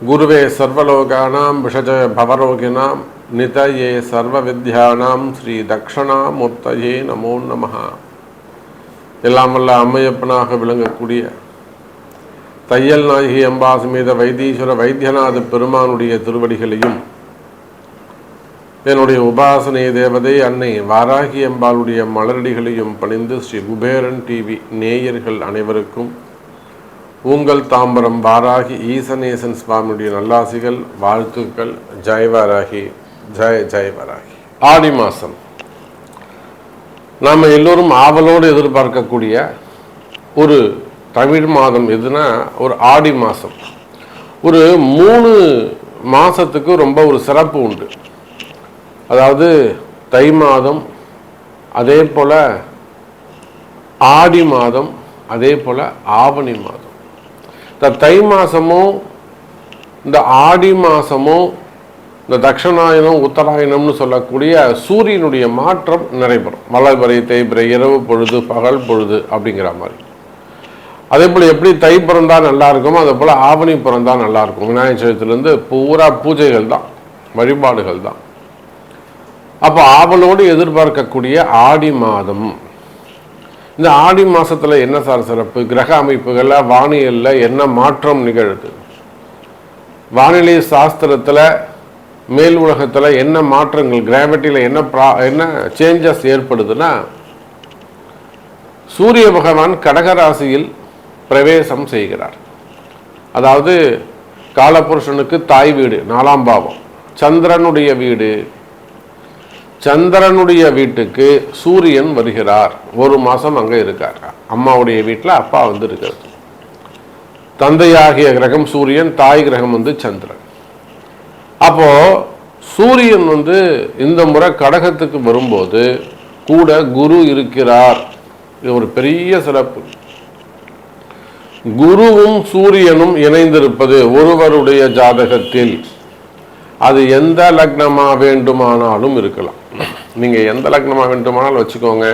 குருவே சர்வலோகானாம் விஷஜய பவரோகிணாம் நிதயே சர்வ வித்யானாம் ஸ்ரீ தக்ஷணாமூர்த்தயே நமோ நமஹ. எல்லாம் வல்ல அம்மையப்பனாக விளங்கக்கூடிய தையல் நாயகி அம்பாசமேத வைத்தீஸ்வர வைத்தியநாத பெருமானுடைய திருவடிகளையும், என்னுடைய உபாசனை தேவதை அன்னை வாராகி அம்பாளுடைய மலரடிகளையும் பணிந்து ஸ்ரீ குபேரன் டிவி நேயர்கள் அனைவருக்கும் உங்கள் தாம்பரம் வாராகி ஈசனேசன் சுவாமியுடைய நல்லாசிகள், வாழ்த்துக்கள். ஜெய் வாராகி, ஜெய் ஜெய் வாராகி. ஆடி மாதம் நாம் எல்லோரும் ஆவலோடு எதிர்பார்க்கக்கூடிய ஒரு தமிழ் மாதம் எதுனா ஒரு ஆடி மாதம். ஒரு 3 மாதத்துக்கு ரொம்ப ஒரு சிறப்பு உண்டு. அதாவது தை மாதம், அதே போல் ஆடி மாதம், அதே போல் ஆவணி மாதம். இந்த தை மாதமும் இந்த ஆடி மாதமும் இந்த தட்சிணாயனம் உத்தராயணம்னு சொல்லக்கூடிய சூரியனுடைய மாற்றம் நடைபெறும். வளர்பிறை தேய்பிறை, இரவு பொழுது பகல் பொழுது அப்படிங்கிற மாதிரி. அதே போல் எப்படி தை பிறந்தா நல்லா இருக்குமோ அதே போல் ஆவணி பிறந்தா நல்லா இருக்கும். விநாயகர் சதுர்த்தியிலேருந்து பூரா பூஜைகள் தான், வழிபாடுகள் தான். அப்போ ஆவலோடு எதிர்பார்க்கக்கூடிய ஆடி மாதம். இந்த ஆடி மாதத்தில் என்ன சார் சிறப்பு? கிரக அமைப்புகளில் வானியலில் என்ன மாற்றம் நிகழுது? வானிலை சாஸ்திரத்தில் மேல் உலகத்தில் என்ன மாற்றங்கள், கிராவிட்டியில் என்ன சேஞ்சஸ் ஏற்படுதுன்னா, சூரிய பகவான் கடகராசியில் பிரவேசம் செய்கிறார். அதாவது காலபுருஷனுக்கு தாய் வீடு 4ஆம் பாவம், சந்திரனுடைய வீடு. சந்திரனுடைய வீட்டுக்கு சூரியன் வருகிறார். 1 மாதம் அங்கே இருக்கார். அம்மாவுடைய வீட்டில் அப்பா வந்து இருக்கிறது. தந்தையாகிய கிரகம் சூரியன், தாய் கிரகம் வந்து சந்திரன். அப்போ சூரியன் வந்து இந்த முறை கடகத்துக்கு வரும்போது கூட குரு இருக்கிறார். இது ஒரு பெரிய சிறப்பு. குருவும் சூரியனும் இணைந்திருப்பது ஒருவருடைய ஜாதகத்தில் அது எந்த லக்னமா வேண்டுமானாலும் இருக்கலாம். நீங்க எந்த லக்னமா வேண்டுமானாலும் வச்சுக்கோங்க,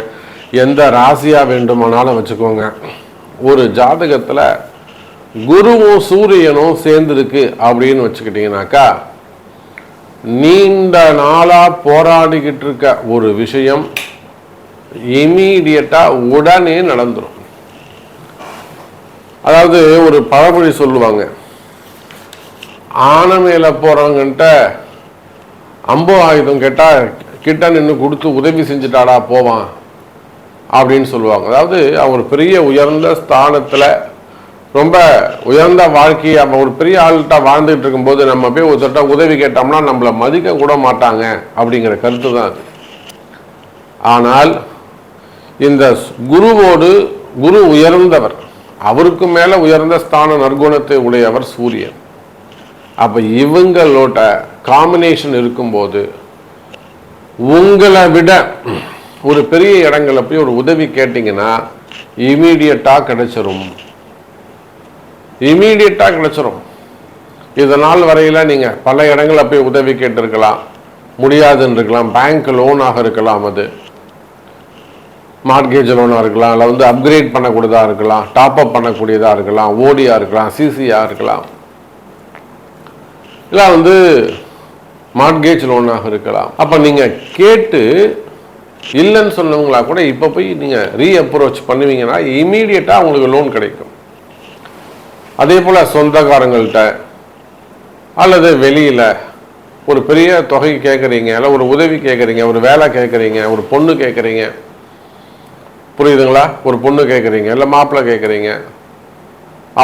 எந்த ராசியா வேண்டுமானாலும் வச்சுக்கோங்க. ஒரு ஜாதகத்துல குருவும் சூரியனும் சேர்ந்திருக்கு அப்படின்னு வச்சுக்கிட்டீங்கன்னாக்கா, நீண்ட நாளா போராடிக்கிட்டு இருக்க ஒரு விஷயம் இமீடியட்டா உடனே நடந்துடும். அதாவது ஒரு பழமொழி சொல்லுவாங்க, ஆனை மேல போறவங்கிட்ட அம்பு ஆயுதம் கேட்டா கிட்ட நின்று கொடுத்து உதவி செஞ்சுட்டாடா போவான் அப்படின்னு சொல்லுவாங்க. அதாவது அவர் பெரிய உயர்ந்த ஸ்தானத்துல ரொம்ப உயர்ந்த வாழ்க்கையை அவன் ஒரு பெரிய ஆள்கிட்ட வாழ்ந்துட்டு இருக்கும்போது நம்ம போய் ஒருத்தட்ட உதவி கேட்டோம்னா நம்மளை மதிக்க கூட மாட்டாங்க அப்படிங்கிற கருத்து தான் அது. ஆனால் இந்த குருவோடு குரு உயர்ந்தவர், அவருக்கு மேல உயர்ந்த ஸ்தான நற்குணத்தை உடையவர் சூரியன். அப்ப இவங்களோட காம்பினேஷன் இருக்கும்போது உங்களை விட ஒரு பெரிய இடங்களை போய் ஒரு உதவி கேட்டீங்கன்னா இமீடியட்டா கிடைச்சிரும். இதனால் வரையில நீங்க பல இடங்களை போய் உதவி கேட்டிருக்கலாம், முடியாதுன்னு இருக்கலாம். பேங்க் லோனாக இருக்கலாம், அது மார்கேஜ் லோனாக இருக்கலாம், இல்லை வந்து அப்கிரேட் பண்ணக்கூடியதாக இருக்கலாம், டாப் அப் பண்ணக்கூடியதாக இருக்கலாம், ஓடியா இருக்கலாம், சிசியா இருக்கலாம், இல்லை வந்து மார்கேஜ் லோனாக இருக்கலாம். அப்போ நீங்கள் கேட்டு இல்லைன்னு சொன்னவங்களா கூட இப்போ போய் நீங்கள் ரீஅப்ரோச் பண்ணுவீங்கன்னா இமீடியட்டாக உங்களுக்கு லோன் கிடைக்கும். அதே போல் சொந்தக்காரங்கள்ட்ட அல்லது வெளியில் ஒரு பெரிய தொகை கேட்குறீங்க, இல்லை ஒரு உதவி கேட்குறீங்க, ஒரு வேலை கேட்குறீங்க, ஒரு பொண்ணு கேட்குறீங்க, புரியுதுங்களா? ஒரு பொண்ணு கேட்குறீங்க, இல்லை மாப்பிள்ளை கேட்குறீங்க,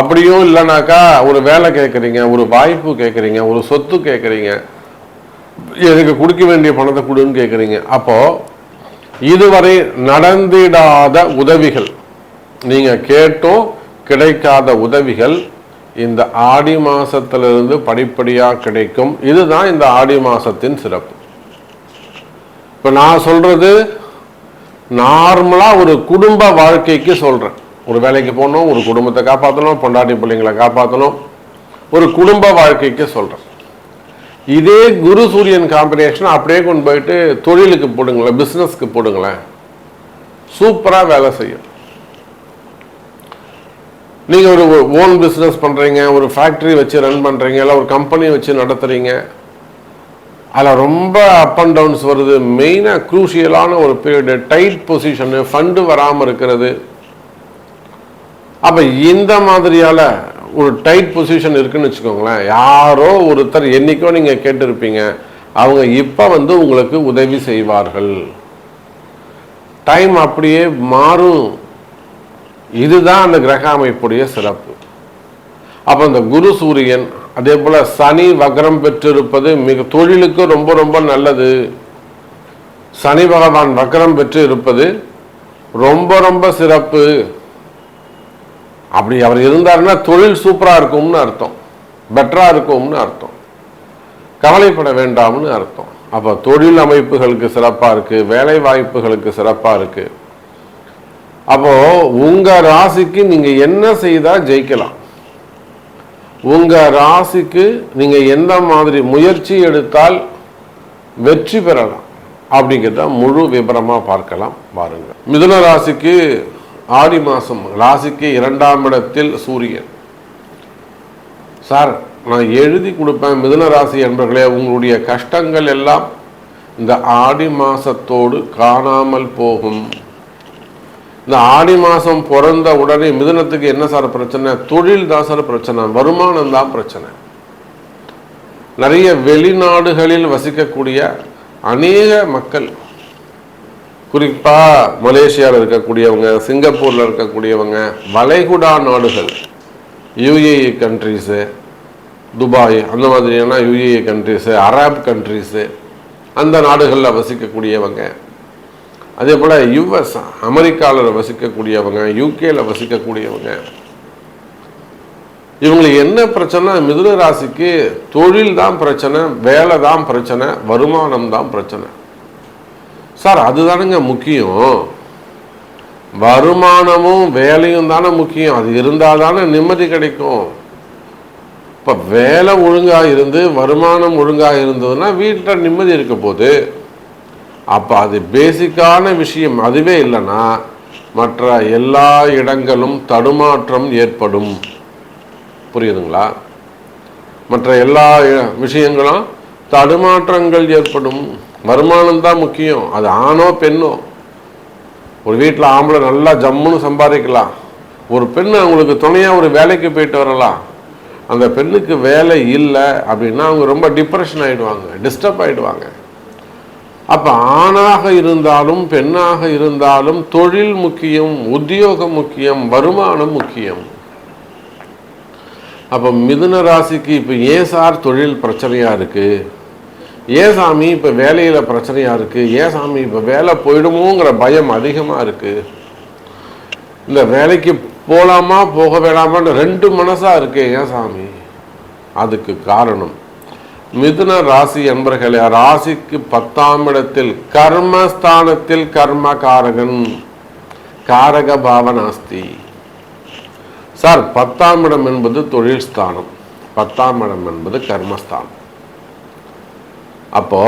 அப்படியும் இல்லைனாக்கா ஒரு வேலை கேட்குறீங்க, ஒரு வாய்ப்பு கேட்குறீங்க, ஒரு சொத்து கேட்குறீங்க, எனக்கு கொடுக்க வேண்டிய பணத்தை கொடுன்னு கேட்குறீங்க. அப்போது இதுவரை நடந்திடாத உதவிகள், நீங்கள் கேட்டும் கிடைக்காத உதவிகள் இந்த ஆடி மாசத்திலிருந்து படிப்படியாக கிடைக்கும். இதுதான் இந்த ஆடி மாசத்தின் சிறப்பு. இப்போ நான் சொல்றது நார்மலா ஒரு குடும்ப வாழ்க்கைக்கு சொல்றேன். ஒரு வேலைக்கு போகணும், ஒரு குடும்பத்தை காப்பாற்றணும், பொண்டாட்டி பிள்ளைங்களை காப்பாற்றணும், ஒரு குடும்ப வாழ்க்கைக்கு சொல்றேன். இதே குரு சூரியன் காம்பினேஷன் அப்படியே கொண்டு போயிட்டு தொழிலுக்கு போடுங்களேன், பிஸ்னஸ்க்கு போடுங்களேன், சூப்பராக வேலை செய்யும். நீங்கள் ஒரு ஓன் பிஸ்னஸ் பண்ணுறீங்க, ஒரு ஃபேக்ட்ரி வச்சு ரன் பண்ணுறீங்க, இல்லை ஒரு கம்பெனி வச்சு நடத்துகிறீங்க, அதில் ரொம்ப அப் அண்ட் டவுன்ஸ் வருது. மெயினாக க்ரூஷியலான ஒரு பீரியடு, டைட் பொசிஷனு, ஃபண்டு வராமல் இருக்கிறது. அப்போ இந்த மாதிரியால் ஒரு டைட் பொசிஷன் இருக்குன்னு வச்சுக்கோங்களேன். யாரோ ஒருத்தர் என்னைக்கோ நீங்கள் கேட்டிருப்பீங்க, அவங்க இப்போ உங்களுக்கு உதவி செய்வார்கள். டைம் அப்படியே மாறும். இதுதான் அந்த கிரக அமைப்புடைய சிறப்பு. அப்போ இந்த குரு சூரியன், அதே போல சனி வக்ரம் பெற்றிருப்பது மிக தொழிலுக்கு ரொம்ப ரொம்ப நல்லது. சனி பகவான் வக்ரம் பெற்று இருப்பது ரொம்ப ரொம்ப சிறப்பு. அப்படி அவர் இருந்தாருன்னா தொழில் சூப்பரா இருக்கும்னு அர்த்தம், பெட்டரா இருக்கும்னு அர்த்தம், கவலைப்பட வேண்டாம்னு அர்த்தம். அப்போ தொழில் அமைப்புகளுக்கு சிறப்பா இருக்கு, வேலை வாய்ப்புகளுக்கு சிறப்பா இருக்கு. அப்போ உங்க ராசிக்கு நீங்க என்ன செய்தா ஜெயிக்கலாம், உங்க ராசிக்கு நீங்க எந்த மாதிரி முயற்சி எடுத்தால் வெற்றி பெறலாம் அப்படிங்கிறத முழு விபரமா பார்க்கலாம் பாருங்க. மிதுன ராசிக்கு ஆடி மாசம் ராசிக்கு 2ஆம் இடத்தில் சூரியன். சார் நான் எழுதி கொடுப்பேன், மிதுன ராசி என்பர்களே உங்களுடைய கஷ்டங்கள் எல்லாம் இந்த ஆடி மாசத்தோடு காணாமல் போகும். இந்த ஆடி மாசம் பிறந்த உடனே மிதுனத்துக்கு என்ன சார் பிரச்சனை? தொழில் தான் சார் பிரச்சனை, வருமானம் தான் பிரச்சனை. நிறைய வெளிநாடுகளில் வசிக்கக்கூடிய அநேக மக்கள், குறிப்பா மலேசியாவில் இருக்கக்கூடியவங்க, சிங்கப்பூர்ல இருக்கக்கூடியவங்க, வளைகுடா நாடுகள், யுஏஇ கண்ட்ரிஸு, துபாய் அந்த மாதிரியான யுஏஇ கண்ட்ரிஸு, அரப் கண்ட்ரிஸு, அந்த நாடுகளில் வசிக்கக்கூடியவங்க, அதே போல் யுஎஸ் அமெரிக்காவில் வசிக்கக்கூடியவங்க, யூகேல வசிக்கக்கூடியவங்க, இவங்களுக்கு என்ன பிரச்சனை? மிதுன ராசிக்கு தொழில் தான் பிரச்சனை, வேலை தான் பிரச்சனை, வருமானம் தான் பிரச்சனை. சார் அதுதானுங்க முக்கியம், வருமானமும் வேலையும் தானே முக்கியம், அது இருந்தால் தானே நிம்மதி கிடைக்கும். இப்போ வேலை ஒழுங்காக இருந்து வருமானம் ஒழுங்காக இருந்ததுன்னா வீட்டில் நிம்மதி இருக்க போது. அப்போ அது பேசிக்கான விஷயம். அதுவே இல்லைன்னா மற்ற எல்லா இடங்களும் தடுமாற்றம் ஏற்படும். புரியுதுங்களா? மற்ற எல்லா விஷயங்களும் தடுமாற்றங்கள் ஏற்படும். வருமானம் தான் முக்கியம், அது ஆணோ பெண்ணோ. ஒரு வீட்டில் ஆம்பளை நல்லா ஜம்முன்னு சம்பாதிக்கலாம், ஒரு பெண்ணு அவங்களுக்கு துணையாக ஒரு வேலைக்கு போயிட்டு வரலாம். அந்த பெண்ணுக்கு வேலை இல்லை அப்படின்னா அவங்க ரொம்ப டிப்ரெஷன் ஆகிடுவாங்க, டிஸ்டர்ப் ஆகிடுவாங்க. அப்போ ஆணாக இருந்தாலும் பெண்ணாக இருந்தாலும் தொழில் முக்கியம், உத்தியோகம் முக்கியம், வருமானம் முக்கியம். அப்போ மிதுன ராசிக்கு இப்போ ஏன் சார் தொழில் பிரச்சனையாக இருக்குது, ஏன் சாமி இப்போ வேலையில் பிரச்சனையாக இருக்குது, ஏன் சாமி இப்போ வேலை போயிடுமோங்கிற பயம் அதிகமாக இருக்குது, இந்த வேலைக்கு போகலாமா போக வேணாமான்னு 2 மனசாக இருக்கு ஏன் சாமி? அதுக்கு காரணம் மிதுன ராசி என்பர்களே, ராசிக்கு 10ஆம் இடத்தில் கர்மஸ்தானத்தில் கர்மகாரகன், காரக பாவனாஸ்தி. சார் 10ஆம் இடம் என்பது தொழில் ஸ்தானம், 10ஆம் இடம் என்பது கர்மஸ்தானம். அப்போ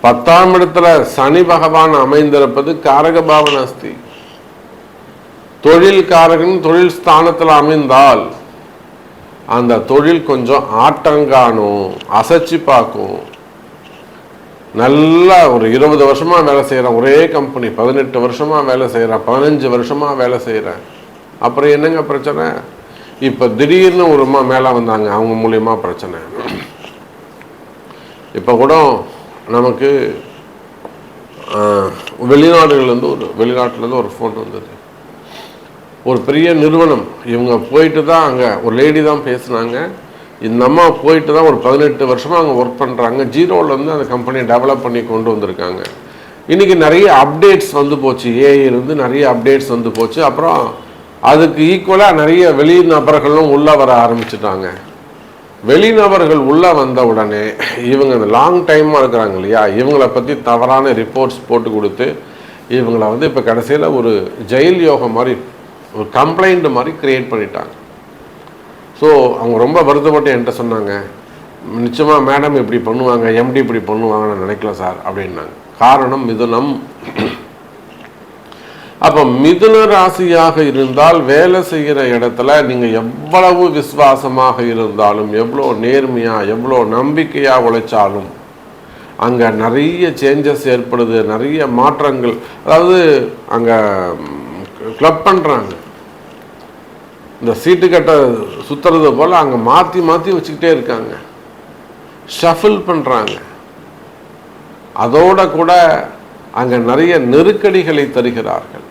10ஆம் இடத்துல சனி பகவான் அமைந்திருப்பது காரக பாவனாஸ்தி. தொழில் காரகன் தொழில் ஸ்தானத்தில் அமைந்தால் அந்த தொழில் கொஞ்சம் ஆட்டங்காணும், அசைச்சு பார்க்கும். நல்லா ஒரு 20 வருஷமா வேலை செய்கிறேன், ஒரே கம்பெனி 18 வருஷமா வேலை செய்கிறேன், 15 வருஷமா வேலை செய்கிறேன், அப்புறம் என்னங்க பிரச்சனை? இப்போ திடீர்னு ஒரு மேலே வந்தாங்க, அவங்க மூலியமா பிரச்சனை. இப்போ கூட நமக்கு வெளிநாட்டிலேருந்து ஒரு ஃபோன் வந்தது. ஒரு பெரிய நிறுவனம், இவங்க போயிட்டு தான் அங்கே ஒரு லேடி தான் பேசுனாங்க. இந்த அம்மா போயிட்டு தான் ஒரு 18 வருஷமாக அங்கே ஒர்க் பண்ணுறாங்க. ஜீரோலேருந்து அந்த கம்பெனியை டெவலப் பண்ணி கொண்டு வந்திருக்காங்க. இன்றைக்கி நிறைய அப்டேட்ஸ் வந்து போச்சு, ஏஐலேருந்து நிறைய அப்டேட்ஸ் வந்து போச்சு. அப்புறம் அதுக்கு ஈக்குவலாக நிறைய வெளிநபர்களும் உள்ளே வர ஆரம்பிச்சிட்டாங்க. வெளிநபர்கள் உள்ளே வந்த உடனே இவங்க இந்த லாங் டைமாக இருக்கிறாங்க இல்லையா, இவங்களை பற்றி தவறான ரிப்போர்ட்ஸ் போட்டு கொடுத்து இவங்களை இப்போ கடைசியில் ஒரு ஜெயில் யோகம் மாதிரி ஒரு கம்ப்ளைண்ட் மாதிரி கிரியேட் பண்ணிட்டாங்க. ஸோ அவங்க ரொம்ப வருத்தப்பட்டு என்கிட்ட சொன்னாங்க, நிச்சயமாக மேடம் இப்படி பண்ணுவாங்க, எம்டி இப்படி பண்ணுவாங்கன்னு நினைக்கல சார் அப்படின்னாங்க. காரணம் மிதுனம். அப்போ மிதுன ராசியாக இருந்தால் வேலை செய்கிற இடத்துல நீங்கள் எவ்வளவு விசுவாசமாக இருந்தாலும், எவ்வளோ நேர்மையாக, எவ்வளோ நம்பிக்கையாக உழைச்சாலும் அங்கே நிறைய சேஞ்சஸ் ஏற்படுது, நிறைய மாற்றங்கள். அதாவது அங்கே கிளப் பண்ணுறாங்க, இந்த சீட்டு கட்டை சுற்றுறது போல் அங்கே மாற்றி மாற்றி வச்சுக்கிட்டே இருக்காங்க, ஷஃபில் பண்ணுறாங்க. அதோட கூட அங்கே நிறைய நெருக்கடிகளை தருகிறார்கள்.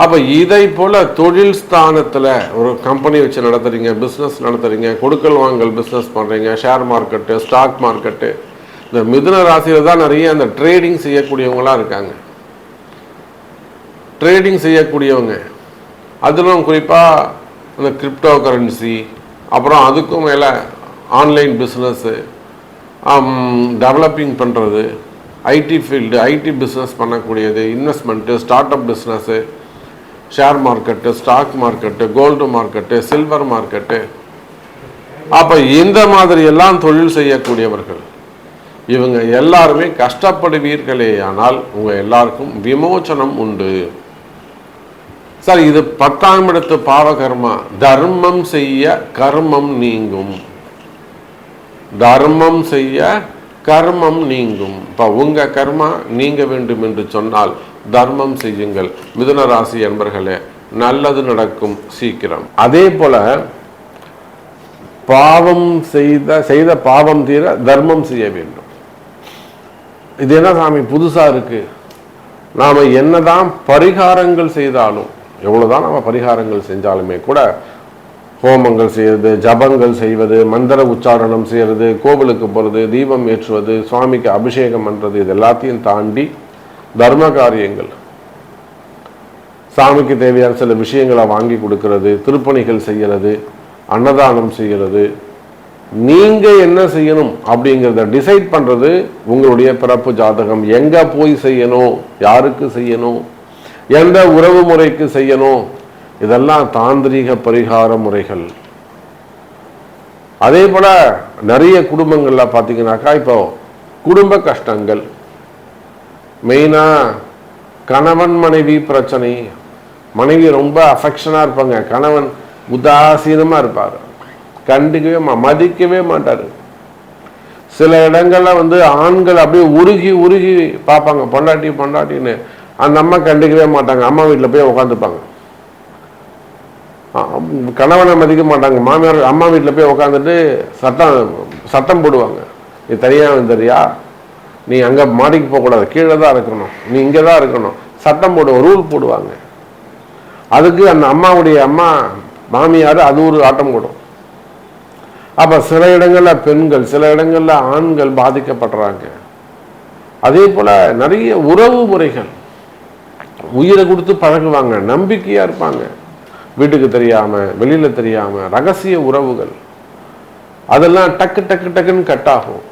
அப்போ இதை போல் தொழில் ஸ்தானத்தில் ஒரு கம்பெனி வச்சு நடத்துகிறீங்க, பிஸ்னஸ் நடத்துகிறீங்க, கொடுக்கல் வாங்கல் பிஸ்னஸ் பண்ணுறீங்க, ஷேர் மார்க்கெட்டு, ஸ்டாக் மார்க்கெட்டு, இந்த மிதுன ராசியில் தான் நிறைய அந்த ட்ரேடிங் செய்யக்கூடியவங்களாம் இருக்காங்க. ட்ரேடிங் செய்யக்கூடியவங்க அதிலும் குறிப்பாக இந்த கிரிப்டோ கரன்சி, அப்புறம் அதுக்கும் மேலே ஆன்லைன் பிஸ்னஸ்ஸு, டெவலப்பிங் பண்ணுறது, ஐடி ஃபீல்டு, ஐடி பிஸ்னஸ் பண்ணக்கூடியது, investment, start up business, share market, stock market, gold market, silver market. அப்போ இந்த மாதிரி எல்லாம் தொழில் செய்யக்கூடியவர்கள் இவங்க எல்லாருமே கஷ்டப்படுவீர்களே, ஆனால் உங்கள் எல்லாருக்கும் விமோச்சனம் உண்டு. சார், இது 10ஆம் இடத்து பாவகர்மா. தர்மம் செய்ய கர்மம் நீங்கும், தர்மம் செய்ய கர்மம் நீங்கும். இப்போ உங்கள் கர்மா நீங்க வேண்டும் என்று சொன்னால் தர்மம் செய்யுங்கள். மிதுன ராசி என்பர்களே, நல்லது நடக்கும் சீக்கிரம். அதே போல பாவம் செய்த பாவம் தீர தர்மம் செய்ய வேண்டும். இது என்ன சாமி புதுசா இருக்கு? நாம என்னதான் பரிகாரங்கள் செய்தாலும், எவ்வளவுதான் நம்ம பரிகாரங்கள் செஞ்சாலுமே கூட, ஹோமங்கள் செய்வது, ஜபங்கள் செய்வது, மந்திர உச்சாரணம் செய்வது, கோவிலுக்கு போகிறது, தீபம் ஏற்றுவது, சுவாமிக்கு அபிஷேகம் பண்ணுறது, இது எல்லாத்தையும் தாண்டி தர்ம காரியங்கள், சாமிக்கு தேவையான சில விஷயங்களை வாங்கி கொடுக்கறது, திருப்பணிகள் செய்கிறது, அன்னதானம் செய்கிறது, நீங்க என்ன செய்யணும் அப்படிங்கிறத டிசைட் பண்றது உங்களுடைய பிறப்பு ஜாதகம். எங்க போய் செய்யணும், யாருக்கு செய்யணும், எந்த உறவு முறைக்கு செய்யணும், இதெல்லாம் தாந்திரீக பரிகார முறைகள். அதே போல நிறைய குடும்பங்கள்ல பார்த்தீங்கன்னாக்கா இப்போ குடும்ப கஷ்டங்கள், மெயினா கணவன் மனைவி பிரச்சனை. மனைவி ரொம்ப அஃபெக்ஷனா இருப்பாங்க, கணவன் உதாசீனமா இருப்பார், கண்டுக்கவே மதிக்கவே மாட்டாரு. சில இடங்கள்ல ஆண்கள் அப்படியே உருகி உருகி பார்ப்பாங்க, பொண்டாட்டி பொண்டாட்டின்னு. அந்த அம்மா கண்டுக்கவே மாட்டாங்க, அம்மா வீட்டில் போய் உட்காந்துப்பாங்க. கணவனை மதிக்க மாட்டாங்க, மாமியார் அம்மா வீட்டில் போய் உட்காந்துட்டு சட்டம் போடுவாங்க. நீ தனியாக தெரியா, நீ அங்கே மாடிக்கு போகக்கூடாது, கீழே தான் இருக்கணும், நீ இங்கே தான் இருக்கணும், சட்டம் போடுவோம், ரூல் போடுவாங்க. அதுக்கு அந்த அம்மாவுடைய அம்மா மாமியார் அது ஒரு ஆட்டம் போடும். அப்போ சில இடங்களில் பெண்கள், சில இடங்களில் ஆண்கள் பாதிக்கப்படுறாங்க. அதே போல் நிறைய உறவு முறைகள், உயிரை கொடுத்து பழகுவாங்க, நம்பிக்கையாக இருப்பாங்க, வீட்டுக்கு தெரியாமல் வெளியில் தெரியாமல் ரகசிய உறவுகள், அதெல்லாம் டக்கு டக்கு டக்குன்னு கட் ஆகும்.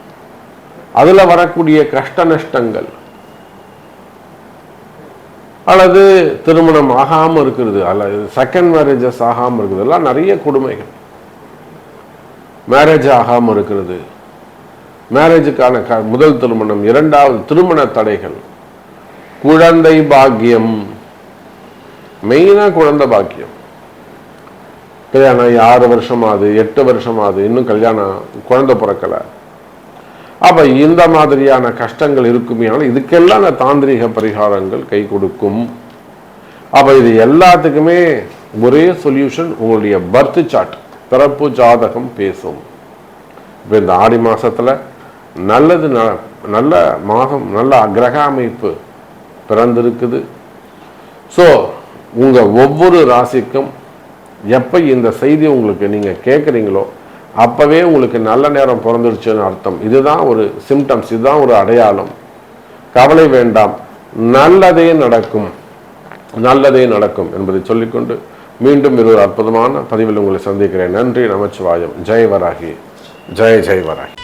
அதில் வரக்கூடிய கஷ்ட நஷ்டங்கள், அல்லது திருமணம் ஆகாமல் இருக்கிறது, அல்லது செகண்ட் மேரேஜஸ் ஆகாமல் இருக்குது, எல்லாம் நிறைய கொடுமைகள். மேரேஜ் ஆகாமல் இருக்கிறது, மேரேஜுக்கான முதல் திருமணம், இரண்டாவது திருமண தடைகள், குழந்தை பாக்கியம், மெயினாக குழந்தை பாக்கியம். கல்யாணம் 6 வருஷமாகுது, 8 வருஷமாகுது, இன்னும் கல்யாணம் குழந்தை பிறக்கலை. அப்போ இந்த மாதிரியான கஷ்டங்கள் இருக்குமே, ஆனால் இதுக்கெல்லாம் அந்த தாந்திரிக பரிகாரங்கள் கை கொடுக்கும். அப்போ இது எல்லாத்துக்குமே ஒரே சொல்யூஷன், உங்களுடைய பர்த் சார்ட், பிறப்பு ஜாதகம் பேசும். இப்போ இந்த ஆடி மாதத்தில் நல்லது, நல்ல மாதம், நல்ல கிரக அமைப்பு பிறந்திருக்குது. ஸோ உங்கள் ஒவ்வொரு ராசிக்கும் எப்போ இந்த செய்தி உங்களுக்கு நீங்கள் கேட்குறீங்களோ அப்போவே உங்களுக்கு நல்ல நேரம் பிறந்துருச்சுன்னு அர்த்தம். இதுதான் ஒரு சிம்டம்ஸ், இதுதான் ஒரு அடையாளம். கவலை வேண்டாம், நல்லதே நடக்கும், நல்லதே நடக்கும் என்பதை சொல்லிக்கொண்டு மீண்டும் ஒரு அற்புதமான பதிவில் உங்களை சந்திக்கிறேன். நன்றி, நமச்சிவாயம். ஜெய் வராகி, ஜெய் ஜெய் வராகி.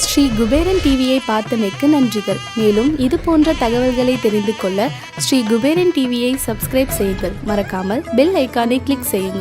ஸ்ரீ குபேரன் டிவியை பார்த்தமைக்கு நன்றிகள். மேலும் இது போன்ற தகவல்களை தெரிந்து கொள்ள ஸ்ரீ குபேரன் டிவியை சப்ஸ்கிரைப் செய்யுங்கள். மறக்காமல் பெல் ஐக்கானை கிளிக் செய்யுங்கள்.